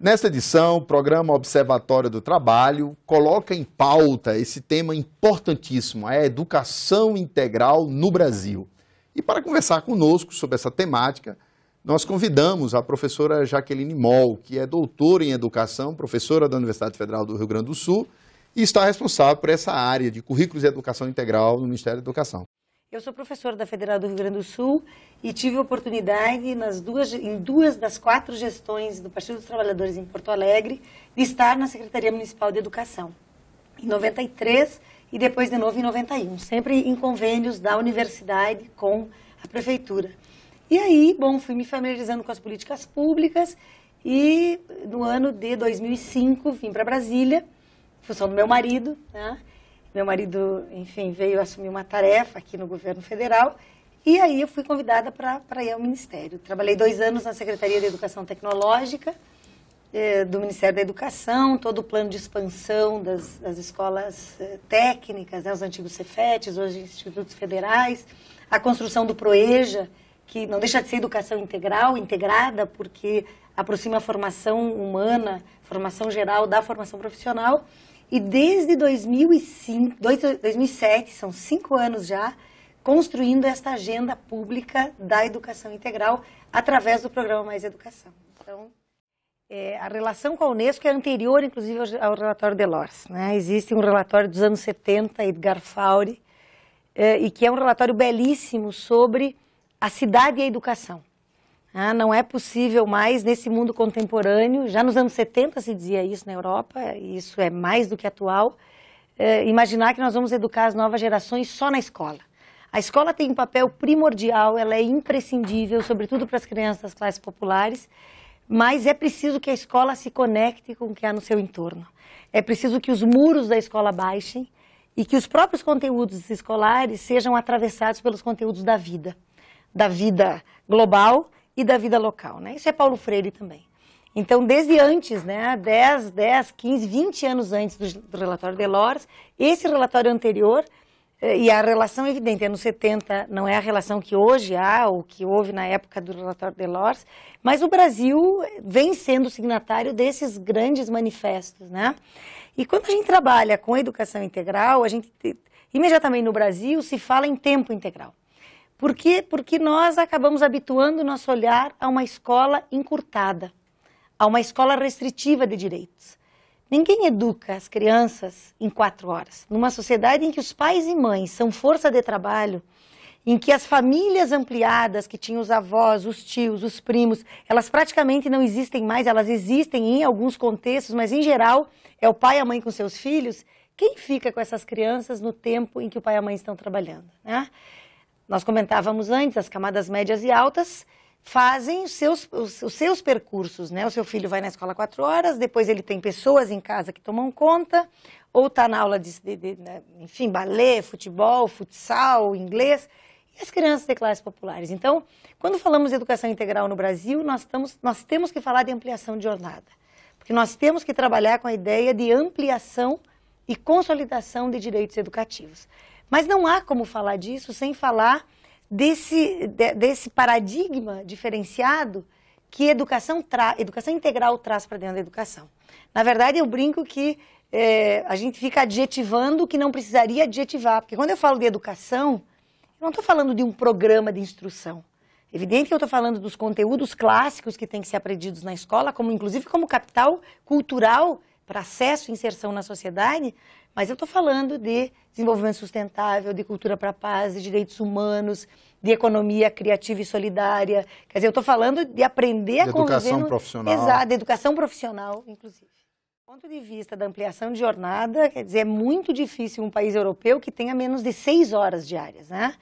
Nesta edição, o programa Observatório do Trabalho coloca em pauta esse tema importantíssimo, a educação integral no Brasil. E para conversar conosco sobre essa temática, nós convidamos a professora Jaqueline Moll, que é doutora em educação, professora da Universidade Federal do Rio Grande do Sul e está responsável por essa área de currículos e educação integral no Ministério da Educação. Eu sou professora da Federal do Rio Grande do Sul e tive a oportunidade, em duas das 4 gestões do Partido dos Trabalhadores em Porto Alegre, de estar na Secretaria Municipal de Educação, em 93 e depois de novo em 91, sempre em convênios da universidade com a prefeitura. E aí, bom, fui me familiarizando com as políticas públicas e no ano de 2005 vim para Brasília, em função do meu marido, né? Meu marido, enfim, veio assumir uma tarefa aqui no governo federal e aí eu fui convidada para ir ao Ministério. Trabalhei 2 anos na Secretaria de Educação Tecnológica do Ministério da Educação, todo o plano de expansão das escolas técnicas, né, os antigos Cefetes, hoje institutos federais, a construção do PROEJA, que não deixa de ser educação integral, integrada, porque aproxima a formação humana, formação geral da formação profissional. E desde 2007, são 5 anos já, construindo esta agenda pública da educação integral através do programa Mais Educação. Então, a relação com a Unesco é anterior, inclusive, ao relatório Delors, né? Existe um relatório dos anos 70, Edgar Faure, e que é um relatório belíssimo sobre a cidade e a educação. Não é possível mais, nesse mundo contemporâneo, já nos anos 70 se dizia isso na Europa, e isso é mais do que atual, imaginar que nós vamos educar as novas gerações só na escola. A escola tem um papel primordial, ela é imprescindível, sobretudo para as crianças das classes populares, mas é preciso que a escola se conecte com o que há no seu entorno. É preciso que os muros da escola baixem e que os próprios conteúdos escolares sejam atravessados pelos conteúdos da vida global e da vida local, né? Isso é Paulo Freire também. Então, desde antes, né, 10, 15, 20 anos antes do relatório Delors, esse relatório anterior, e a relação evidente, anos 70 não é a relação que hoje há, ou que houve na época do relatório Delors, mas o Brasil vem sendo signatário desses grandes manifestos, né? E quando a gente trabalha com educação integral, imediatamente no Brasil se fala em tempo integral. Por quê? Porque nós acabamos habituando o nosso olhar a uma escola encurtada, a uma escola restritiva de direitos. Ninguém educa as crianças em 4 horas. Numa sociedade em que os pais e mães são força de trabalho, em que as famílias ampliadas, que tinham os avós, os tios, os primos, elas praticamente não existem mais, elas existem em alguns contextos, mas em geral é o pai e a mãe com seus filhos. Quem fica com essas crianças no tempo em que o pai e a mãe estão trabalhando, né? Nós comentávamos antes, as camadas médias e altas fazem os seus percursos, né? O seu filho vai na escola 4 horas, depois ele tem pessoas em casa que tomam conta, ou está na aula enfim, balé, futebol, futsal, inglês, e as crianças de classes populares. Então, quando falamos de educação integral no Brasil, nós temos que falar de ampliação de jornada, porque nós temos que trabalhar com a ideia de ampliação e consolidação de direitos educativos. Mas não há como falar disso sem falar desse paradigma diferenciado que educação integral traz para dentro da educação. Na verdade, eu brinco que a gente fica adjetivando o que não precisaria adjetivar, porque quando eu falo de educação, eu não estou falando de um programa de instrução. É evidente que eu estou falando dos conteúdos clássicos que têm que ser aprendidos na escola, inclusive como capital cultural para acesso e inserção na sociedade, mas eu estou falando de desenvolvimento sustentável, de cultura para a paz, de direitos humanos, de economia criativa e solidária. Quer dizer, eu estou falando de aprender a conviver... Educação profissional. Exato, de educação profissional, inclusive. Do ponto de vista da ampliação de jornada, quer dizer, é muito difícil um país europeu que tenha menos de 6 horas diárias, né?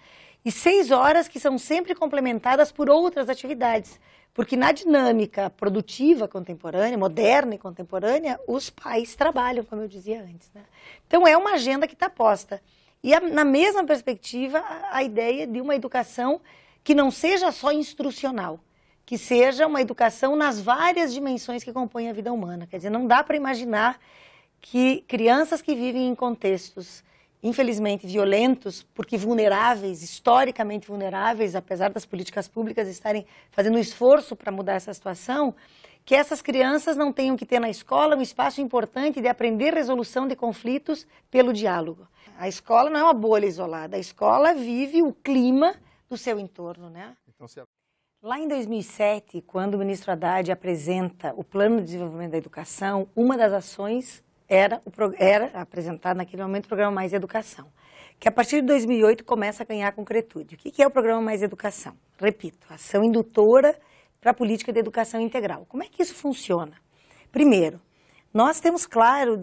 E 6 horas que são sempre complementadas por outras atividades. Porque na dinâmica produtiva contemporânea, moderna e contemporânea, os pais trabalham, como eu dizia antes, né? Então, é uma agenda que está posta. E, na mesma perspectiva, a ideia de uma educação que não seja só instrucional, que seja uma educação nas várias dimensões que compõem a vida humana. Quer dizer, não dá para imaginar que crianças que vivem em contextos infelizmente violentos, porque vulneráveis, historicamente vulneráveis, apesar das políticas públicas estarem fazendo um esforço para mudar essa situação, que essas crianças não tenham que ter na escola um espaço importante de aprender resolução de conflitos pelo diálogo. A escola não é uma bolha isolada, a escola vive o clima do seu entorno, né? Então, lá em 2007, quando o ministro Haddad apresenta o Plano de Desenvolvimento da Educação, uma das ações era apresentar naquele momento o Programa Mais Educação, que a partir de 2008 começa a ganhar concretude. O que é o Programa Mais Educação? Repito, ação indutora para a política de educação integral. Como é que isso funciona? Primeiro, nós temos claro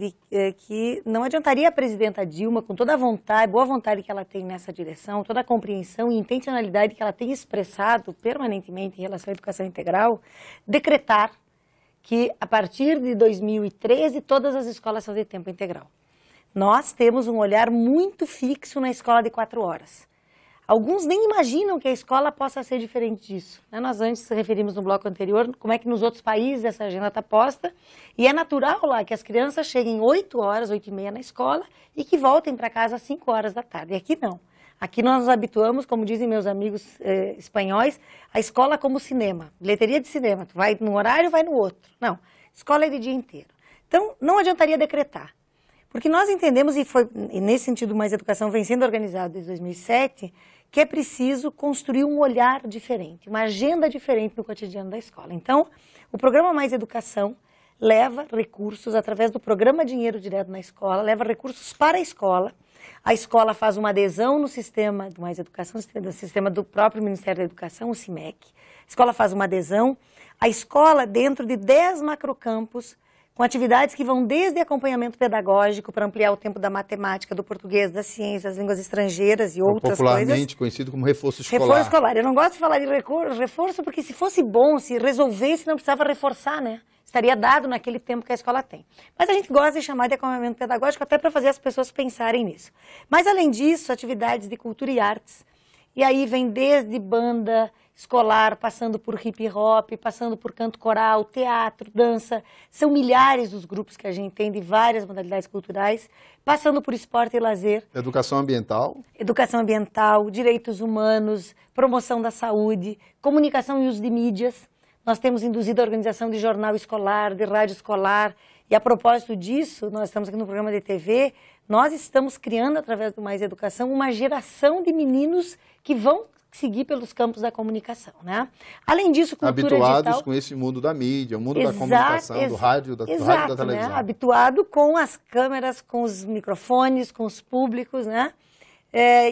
que não adiantaria a presidenta Dilma, com toda a vontade, boa vontade que ela tem nessa direção, toda a compreensão e intencionalidade que ela tem expressado permanentemente em relação à educação integral, decretar que a partir de 2013 todas as escolas são de tempo integral. Nós temos um olhar muito fixo na escola de 4 horas. Alguns nem imaginam que a escola possa ser diferente disso. Nós antes referimos no bloco anterior como é que nos outros países essa agenda está posta, e é natural lá que as crianças cheguem 8 horas, 8h30 na escola e que voltem para casa às 5 horas da tarde. E aqui não. Aqui nós nos habituamos, como dizem meus amigos espanhóis, a escola como cinema, bilheteria de cinema. Tu vai num horário, vai no outro. Não, escola é de dia inteiro. Então, não adiantaria decretar. Porque nós entendemos, e nesse sentido Mais Educação vem sendo organizado desde 2007, que é preciso construir um olhar diferente, uma agenda diferente no cotidiano da escola. Então, o Programa Mais Educação leva recursos, através do Programa Dinheiro Direto na Escola, leva recursos para a escola faz uma adesão no sistema do Mais Educação, no sistema do próprio Ministério da Educação, o CIMEC, a escola faz uma adesão, a escola dentro de 10 macrocampos, com atividades que vão desde acompanhamento pedagógico para ampliar o tempo da matemática, do português, das ciências, das línguas estrangeiras e outras coisas. Popularmente conhecido como reforço escolar. Reforço escolar. Eu não gosto de falar de reforço porque se fosse bom, se resolvesse, não precisava reforçar, né? Estaria dado naquele tempo que a escola tem. Mas a gente gosta de chamar de acompanhamento pedagógico até para fazer as pessoas pensarem nisso. Mas além disso, atividades de cultura e artes. E aí vem desde banda escolar, passando por hip hop, passando por canto coral, teatro, dança. São milhares os grupos que a gente tem de várias modalidades culturais, passando por esporte e lazer. Educação ambiental. Educação ambiental, direitos humanos, promoção da saúde, comunicação e uso de mídias. Nós temos induzido a organização de jornal escolar, de rádio escolar. E a propósito disso, nós estamos aqui no programa de TV, nós estamos criando, através do Mais Educação, uma geração de meninos que vão seguir pelos campos da comunicação, né? Além disso, cultura habituados digital, com esse mundo da mídia, o mundo da comunicação, do rádio, da televisão. Né? Habituado com as câmeras, com os microfones, com os públicos, né?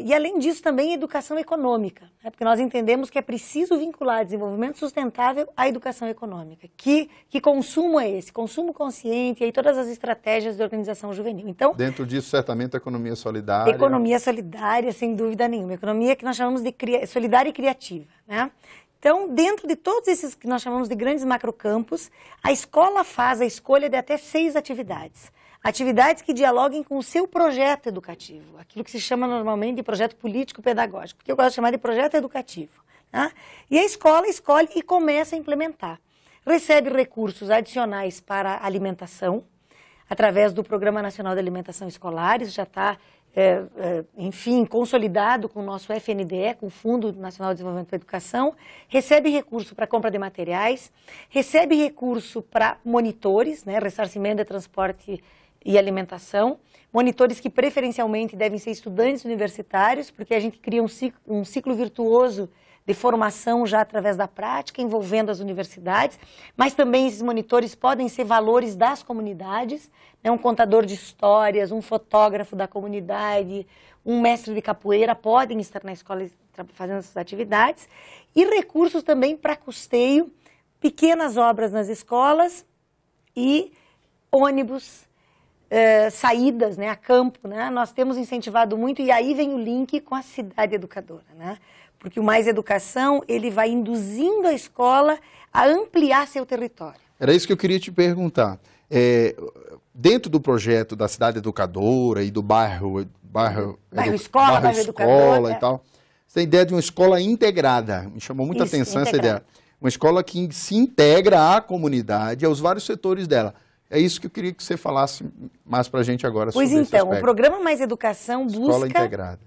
E além disso também educação econômica, né? Porque nós entendemos que é preciso vincular desenvolvimento sustentável à educação econômica. Que consumo é esse? Consumo consciente e aí todas as estratégias de organização juvenil. Então, dentro disso, certamente, a economia solidária. Economia solidária, sem dúvida nenhuma. Economia que nós chamamos de solidária e criativa, né? Então, dentro de todos esses que nós chamamos de grandes macrocampos, a escola faz a escolha de até 6 atividades. Atividades que dialoguem com o seu projeto educativo, aquilo que se chama normalmente de projeto político-pedagógico, que eu gosto de chamar de projeto educativo. Tá? E a escola escolhe e começa a implementar. Recebe recursos adicionais para a alimentação, através do Programa Nacional de Alimentação Escolar, isso já está, enfim, consolidado com o nosso FNDE, com o Fundo Nacional de Desenvolvimento da Educação, recebe recurso para compra de materiais, recebe recurso para monitores, né, ressarcimento de transporte e alimentação, monitores que preferencialmente devem ser estudantes universitários, porque a gente cria um ciclo virtuoso de formação já através da prática, envolvendo as universidades, mas também esses monitores podem ser valores das comunidades, né, um contador de histórias, um fotógrafo da comunidade, um mestre de capoeira podem estar na escola fazendo essas atividades, e recursos também para custeio, pequenas obras nas escolas e ônibus, saídas, né, a campo, né? Nós temos incentivado muito, e aí vem o link com a cidade educadora, né? Porque o Mais Educação, ele vai induzindo a escola a ampliar seu território. Era isso que eu queria te perguntar. Dentro do projeto da cidade educadora e do bairro escola e tal, você tem ideia de uma escola integrada. Me chamou muita atenção essa ideia. Uma escola que se integra à comunidade, aos vários setores dela. É isso que eu queria que você falasse mais para a gente agora sobre esse aspecto. O programa Mais Educação busca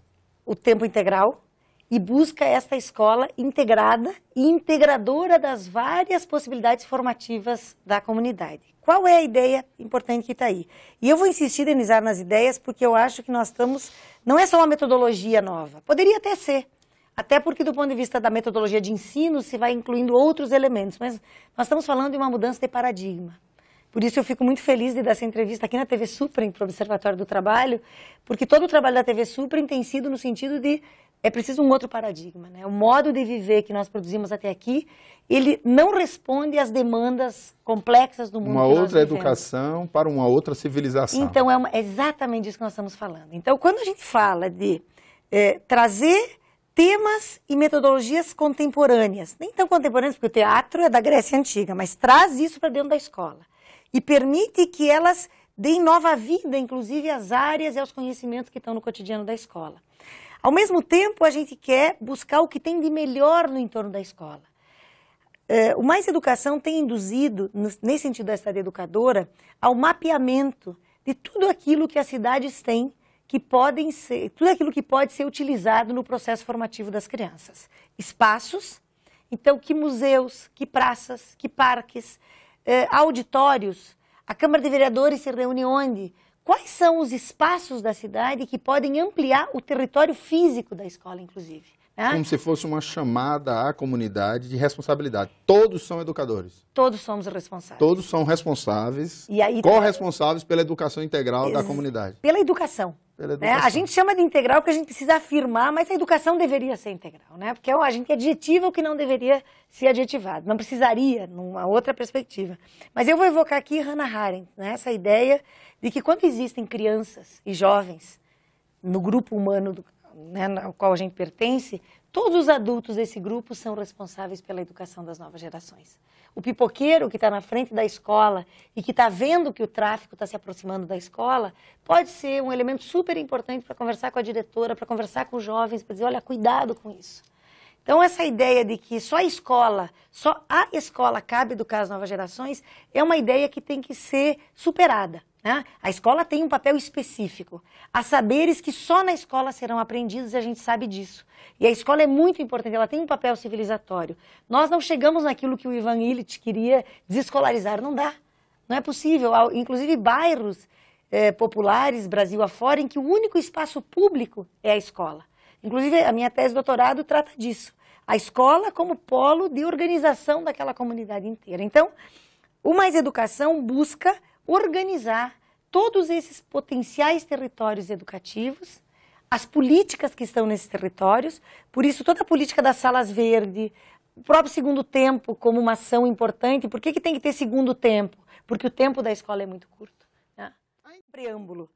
o tempo integral e busca esta escola integrada e integradora das várias possibilidades formativas da comunidade. Qual é a ideia importante que está aí? E eu vou insistir, Denizar, nas ideias, porque eu acho que nós estamos... Não é só uma metodologia nova, poderia até ser. Até porque, do ponto de vista da metodologia de ensino, se vai incluindo outros elementos. Mas nós estamos falando de uma mudança de paradigma. Por isso eu fico muito feliz de dar essa entrevista aqui na TV Suprem, para o Observatório do Trabalho, porque todo o trabalho da TV Suprem tem sido no sentido de é preciso um outro paradigma, né? O modo de viver que nós produzimos até aqui, ele não responde às demandas complexas do mundo que nós vivemos. Uma outra educação para uma outra civilização. Então, é exatamente isso que nós estamos falando. Então, quando a gente fala de trazer temas e metodologias contemporâneas, nem tão contemporâneas, porque o teatro é da Grécia Antiga, mas traz isso para dentro da escola. E permite que elas deem nova vida, inclusive, às áreas e aos conhecimentos que estão no cotidiano da escola. Ao mesmo tempo, a gente quer buscar o que tem de melhor no entorno da escola. O Mais Educação tem induzido, nesse sentido da cidade educadora, ao mapeamento de tudo aquilo que as cidades têm, que podem ser, tudo aquilo que pode ser utilizado no processo formativo das crianças. Espaços, então, que museus, que praças, que parques, auditórios, a Câmara de Vereadores se reúne onde? Quais são os espaços da cidade que podem ampliar o território físico da escola, inclusive? Né? Como se fosse uma chamada à comunidade de responsabilidade. Todos são educadores. Todos somos responsáveis. Todos são responsáveis, e aí, corresponsáveis pela educação integral da comunidade. Pela educação. Né? A gente chama de integral porque a gente precisa afirmar, mas a educação deveria ser integral, né? Porque a gente adjetiva o que não deveria ser adjetivado, não precisaria, numa outra perspectiva. Mas eu vou evocar aqui Hannah Arendt, né? Essa ideia de que quando existem crianças e jovens no grupo humano ao qual a gente pertence, todos os adultos desse grupo são responsáveis pela educação das novas gerações. O pipoqueiro que está na frente da escola e que está vendo que o tráfico está se aproximando da escola, pode ser um elemento super importante para conversar com a diretora, para conversar com os jovens, para dizer, olha, cuidado com isso. Então, essa ideia de que só a escola cabe educar as novas gerações, é uma ideia que tem que ser superada. Né? A escola tem um papel específico. Há saberes que só na escola serão aprendidos e a gente sabe disso. E a escola é muito importante, ela tem um papel civilizatório. Nós não chegamos naquilo que o Ivan Illich queria desescolarizar, não dá. Não é possível. Há, inclusive, bairros populares, Brasil afora, em que o único espaço público é a escola. Inclusive, a minha tese de doutorado trata disso. A escola como polo de organização daquela comunidade inteira. Então, o Mais Educação busca organizar todos esses potenciais territórios educativos, as políticas que estão nesses territórios, por isso toda a política das salas verdes, o próprio segundo tempo como uma ação importante. Por que tem que ter segundo tempo? Porque o tempo da escola é muito curto. Né? Preâmbulo.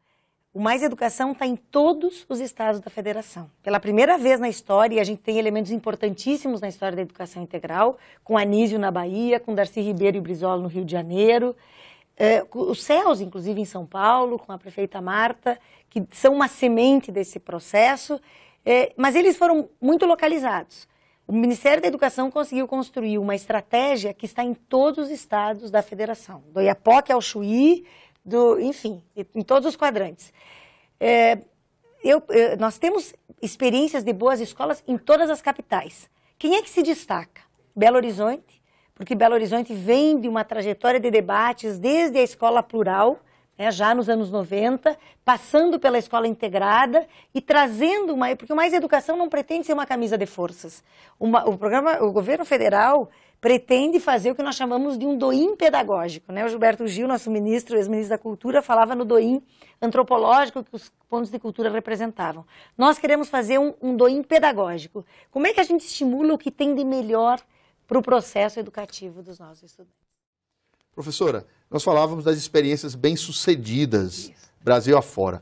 O Mais Educação está em todos os estados da federação. Pela primeira vez na história, e a gente tem elementos importantíssimos na história da educação integral, com Anísio na Bahia, com Darcy Ribeiro e Brizola no Rio de Janeiro, os CELS, inclusive, em São Paulo, com a prefeita Marta, que são uma semente desse processo, mas eles foram muito localizados. O Ministério da Educação conseguiu construir uma estratégia que está em todos os estados da federação, do Oiapoque ao Chuí, enfim, em todos os quadrantes. Nós temos experiências de boas escolas em todas as capitais. Quem é que se destaca? Belo Horizonte, porque Belo Horizonte vem de uma trajetória de debates desde a escola plural, né, já nos anos 90, passando pela escola integrada e trazendo porque o Mais Educação não pretende ser uma camisa de forças. O governo federal pretende fazer o que nós chamamos de um DOIM pedagógico. Né? O Gilberto Gil, nosso ministro, ex-ministro da Cultura, falava no DOIM antropológico que os pontos de cultura representavam. Nós queremos fazer um DOIM pedagógico. Como é que a gente estimula o que tem de melhor para o processo educativo dos nossos estudantes? Professora, nós falávamos das experiências bem-sucedidas, Brasil afora.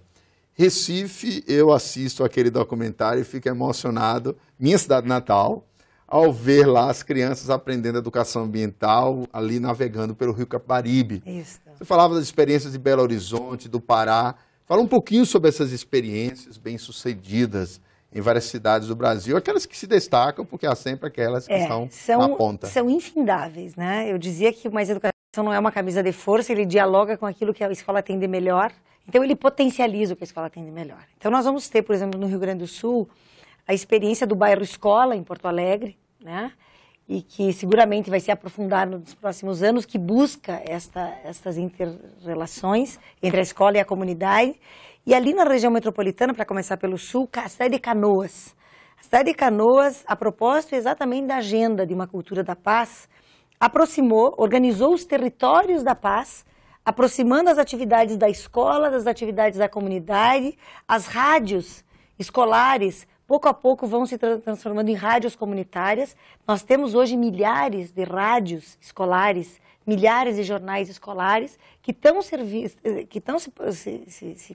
Recife, eu assisto aquele documentário e fico emocionado, minha cidade natal, ao ver lá as crianças aprendendo educação ambiental, ali navegando pelo Rio Capibaribe. Isso. Você falava das experiências de Belo Horizonte, do Pará. Fala um pouquinho sobre essas experiências bem-sucedidas em várias cidades do Brasil, aquelas que se destacam, porque há sempre aquelas que estão na ponta. São infindáveis, né? Eu dizia que o Mais Educação não é uma camisa de força, ele dialoga com aquilo que a escola tem de melhor, então ele potencializa o que a escola tem de melhor. Então nós vamos ter, por exemplo, no Rio Grande do Sul, a experiência do bairro Escola, em Porto Alegre, né? E que seguramente vai se aprofundar nos próximos anos, que busca essas inter-relações entre a escola e a comunidade. E ali na região metropolitana, para começar pelo sul, a cidade de Canoas. A cidade de Canoas, a propósito exatamente da agenda de uma cultura da paz, aproximou, organizou os territórios da paz, aproximando as atividades da escola, das atividades da comunidade, as rádios escolares, pouco a pouco vão se transformando em rádios comunitárias. Nós temos hoje milhares de rádios escolares, milhares de jornais escolares que estão se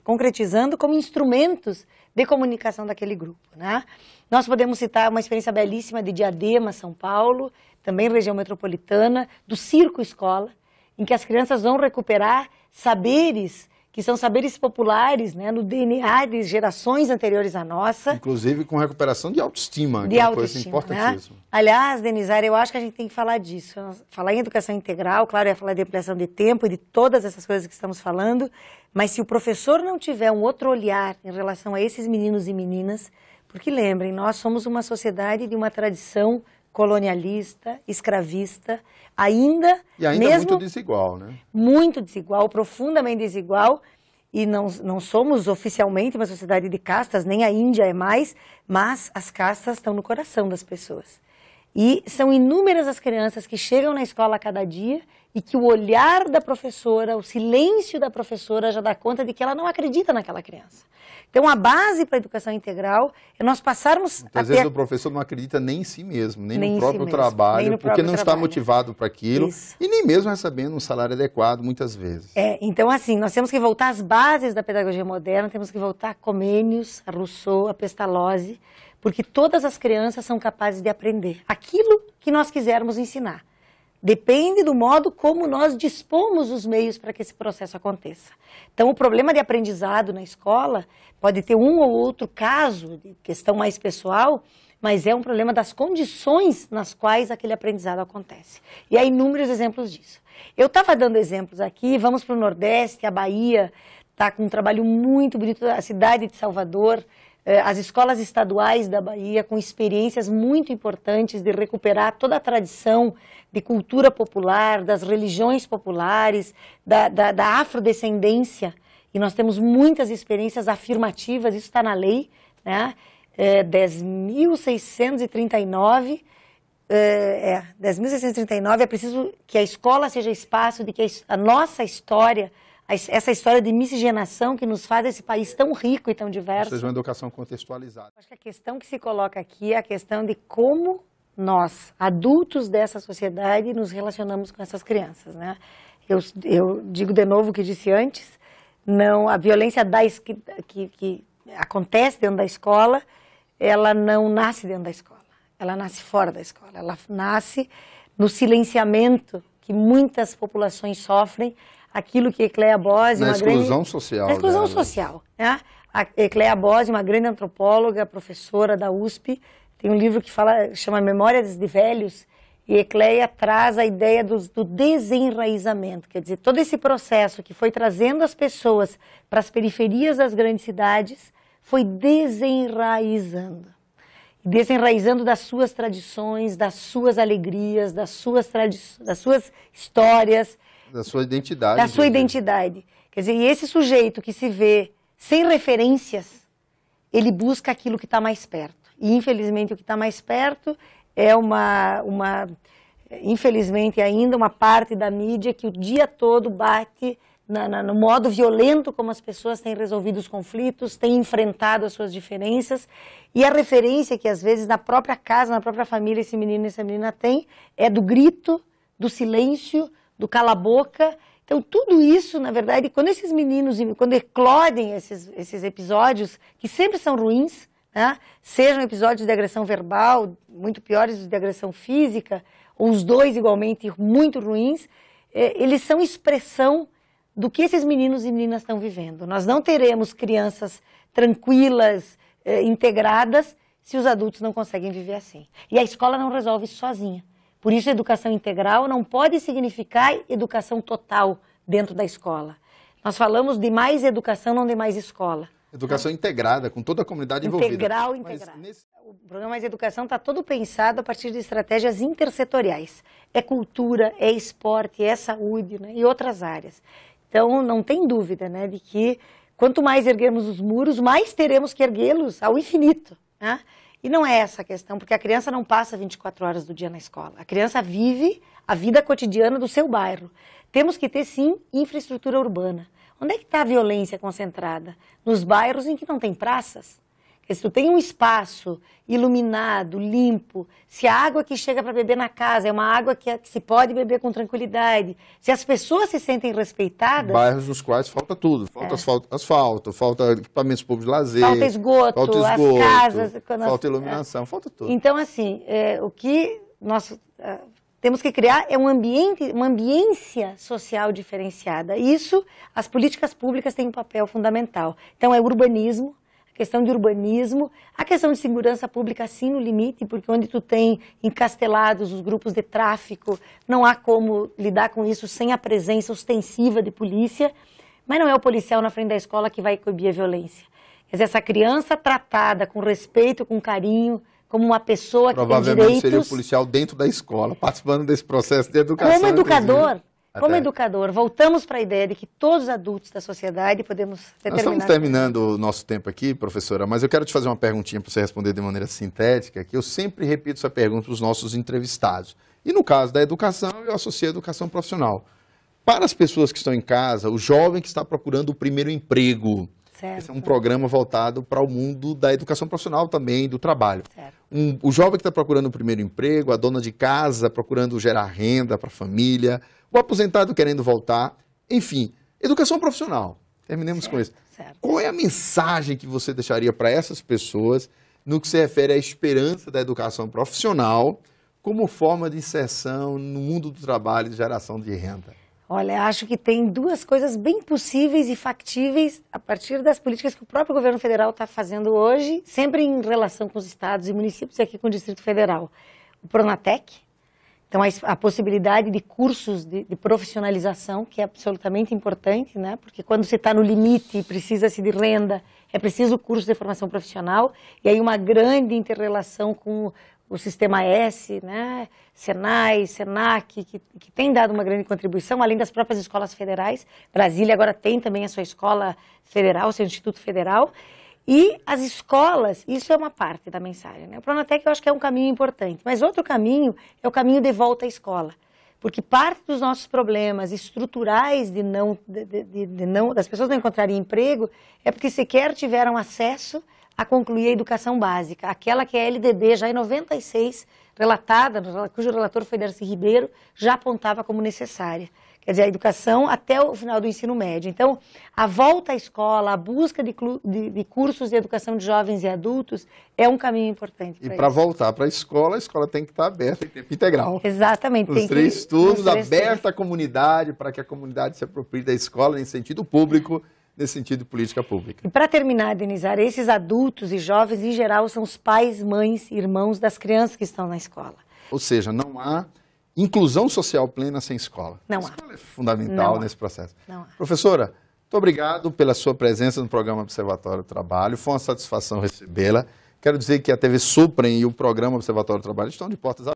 concretizando como instrumentos de comunicação daquele grupo, né? Nós podemos citar uma experiência belíssima de Diadema, São Paulo, também região metropolitana, do Circo Escola, em que as crianças vão recuperar saberes que são saberes populares, né, no DNA de gerações anteriores à nossa. Inclusive com recuperação de autoestima, que é uma coisa importantíssima. Né? Aliás, Denizara, eu acho que a gente tem que falar disso. Falar em educação integral, claro, é falar de ampliação de tempo e de todas essas coisas que estamos falando, mas se o professor não tiver um outro olhar em relação a esses meninos e meninas, porque lembrem, nós somos uma sociedade de uma tradição colonialista, escravista, ainda mesmo muito desigual, né? Muito desigual, profundamente desigual, e não somos oficialmente uma sociedade de castas, nem a Índia é mais, mas as castas estão no coração das pessoas. E são inúmeras as crianças que chegam na escola a cada dia e que o olhar da professora, o silêncio da professora já dá conta de que ela não acredita naquela criança. Então, a base para a educação integral é nós passarmos... Às vezes o professor não acredita nem em si mesmo, nem no próprio trabalho, porque não está motivado para aquilo. Isso. E nem mesmo recebendo um salário adequado, muitas vezes. Então, assim, nós temos que voltar às bases da pedagogia moderna, temos que voltar a Comênios, a Rousseau, a Pestalozzi, porque todas as crianças são capazes de aprender aquilo que nós quisermos ensinar. Depende do modo como nós dispomos os meios para que esse processo aconteça. Então, o problema de aprendizado na escola pode ter um ou outro caso, de questão mais pessoal, mas é um problema das condições nas quais aquele aprendizado acontece. E há inúmeros exemplos disso. Eu estava dando exemplos aqui, vamos para o Nordeste, a Bahia está com um trabalho muito bonito, a cidade de Salvador, as escolas estaduais da Bahia com experiências muito importantes de recuperar toda a tradição de cultura popular, das religiões populares, da afrodescendência. E nós temos muitas experiências afirmativas, isso está na lei, né? 10.639, 10.639, é preciso que a escola seja espaço de que a nossa história, essa história de miscigenação que nos faz esse país tão rico e tão diverso. Ou seja, uma educação contextualizada. Acho que a questão que se coloca aqui é a questão de como nós, adultos dessa sociedade, nos relacionamos com essas crianças, né? Eu digo de novo o que disse antes, não, a violência que acontece dentro da escola, ela não nasce dentro da escola, ela nasce fora da escola, ela nasce no silenciamento que muitas populações sofrem, aquilo que Ecléa Bose... Na exclusão social. Na exclusão social, né? A Ecléa Bose, uma grande antropóloga, professora da USP, tem um livro que chama Memórias de Velhos, e Ecléa traz a ideia do desenraizamento, quer dizer, todo esse processo que foi trazendo as pessoas para as periferias das grandes cidades, foi desenraizando. Desenraizando das suas tradições, das suas alegrias, das suas histórias. Da sua identidade. Da sua identidade. Quer dizer, e esse sujeito que se vê sem referências, ele busca aquilo que está mais perto. E, infelizmente, o que está mais perto é infelizmente ainda, uma parte da mídia que o dia todo bate no modo violento como as pessoas têm resolvido os conflitos, têm enfrentado as suas diferenças. E a referência que, às vezes, na própria casa, na própria família, esse menino e essa menina tem, é do grito, do silêncio, do cala-boca. Então, tudo isso, na verdade, quando esses meninos, quando eclodem esses episódios, que sempre são ruins, né? Sejam episódios de agressão verbal, muito piores de agressão física, ou os dois igualmente muito ruins, eles são expressão do que esses meninos e meninas estão vivendo. Nós não teremos crianças tranquilas, integradas, se os adultos não conseguem viver assim. E a escola não resolve isso sozinha. Por isso, a educação integral não pode significar educação total dentro da escola. Nós falamos de mais educação, não de mais escola. Educação integrada, com toda a comunidade envolvida. Integral. O programa Mais Educação está todo pensado a partir de estratégias intersetoriais. É cultura, é esporte, é saúde, né, e outras áreas. Então, não tem dúvida, né, de que quanto mais erguermos os muros, mais teremos que erguê-los ao infinito, né? E não é essa a questão, porque a criança não passa 24 horas do dia na escola. A criança vive a vida cotidiana do seu bairro. Temos que ter, sim, infraestrutura urbana. Onde é que está a violência concentrada? Nos bairros em que não tem praças. Porque se tu tem um espaço iluminado, limpo, se a água que chega para beber na casa é uma água que se pode beber com tranquilidade, se as pessoas se sentem respeitadas... Bairros nos quais falta tudo. Falta asfalto, falta equipamentos públicos de lazer... Falta esgoto, as casas... Falta iluminação, falta tudo. Então, assim, o que nós temos que criar é um ambiente, uma ambiência social diferenciada. Isso, as políticas públicas têm um papel fundamental. Então, é urbanismo, questão de urbanismo, a questão de segurança pública, sim, no limite, porque onde tu tem encastelados os grupos de tráfico, não há como lidar com isso sem a presença ostensiva de polícia, mas não é o policial na frente da escola que vai coibir a violência. Quer dizer, essa criança tratada com respeito, com carinho, como uma pessoa que tem direitos... Provavelmente seria o policial dentro da escola, participando desse processo de educação. Como educador, voltamos para a ideia de que todos os adultos da sociedade podemos determinar... Nós estamos terminando o nosso tempo aqui, professora, mas eu quero te fazer uma perguntinha para você responder de maneira sintética, que eu sempre repito essa pergunta para os nossos entrevistados. E no caso da educação, eu associo a educação profissional. Para as pessoas que estão em casa, o jovem que está procurando o primeiro emprego, certo. Esse é um programa voltado para o mundo da educação profissional também, do trabalho. O jovem que está procurando o primeiro emprego, a dona de casa procurando gerar renda para a família, o aposentado querendo voltar, enfim, educação profissional. Terminemos com isso. Certo. Qual é a mensagem que você deixaria para essas pessoas no que se refere à esperança da educação profissional como forma de inserção no mundo do trabalho e de geração de renda? Olha, acho que tem duas coisas bem possíveis e factíveis a partir das políticas que o próprio governo federal está fazendo hoje, sempre em relação com os estados e municípios e aqui com o Distrito Federal. O Pronatec. Então, a possibilidade de cursos de profissionalização, que é absolutamente importante, né? Porque quando você está no limite e precisa-se de renda, é preciso curso de formação profissional, e aí uma grande inter-relação com o Sistema S, né? Senai, Senac, que tem dado uma grande contribuição, além das próprias escolas federais. Brasília agora tem também a sua escola federal, seu Instituto Federal. E as escolas, isso é uma parte da mensagem, né? O Pronatec eu acho que é um caminho importante, mas outro caminho é o caminho de volta à escola. Porque parte dos nossos problemas estruturais das pessoas não encontrarem emprego é porque sequer tiveram acesso a concluir a educação básica, aquela que é a LDB já em 96, relatada, cujo relator foi Darcy Ribeiro, já apontava como necessária. Quer dizer, a educação até o final do ensino médio. Então, a volta à escola, a busca de cursos de educação de jovens e adultos é um caminho importante. E para voltar para a escola tem que estar aberta em tempo integral. Exatamente. Os três turnos, aberta à comunidade, para que a comunidade se aproprie da escola em sentido público, nesse sentido de política pública. E para terminar, Denizar, esses adultos e jovens, em geral, são os pais, mães, irmãos das crianças que estão na escola. Ou seja, não há inclusão social plena sem escola. Não há. A escola é fundamental nesse processo. Não há. Professora, muito obrigado pela sua presença no programa Observatório do Trabalho. Foi uma satisfação recebê-la. Quero dizer que a TV Suprem e o programa Observatório do Trabalho estão de portas abertas.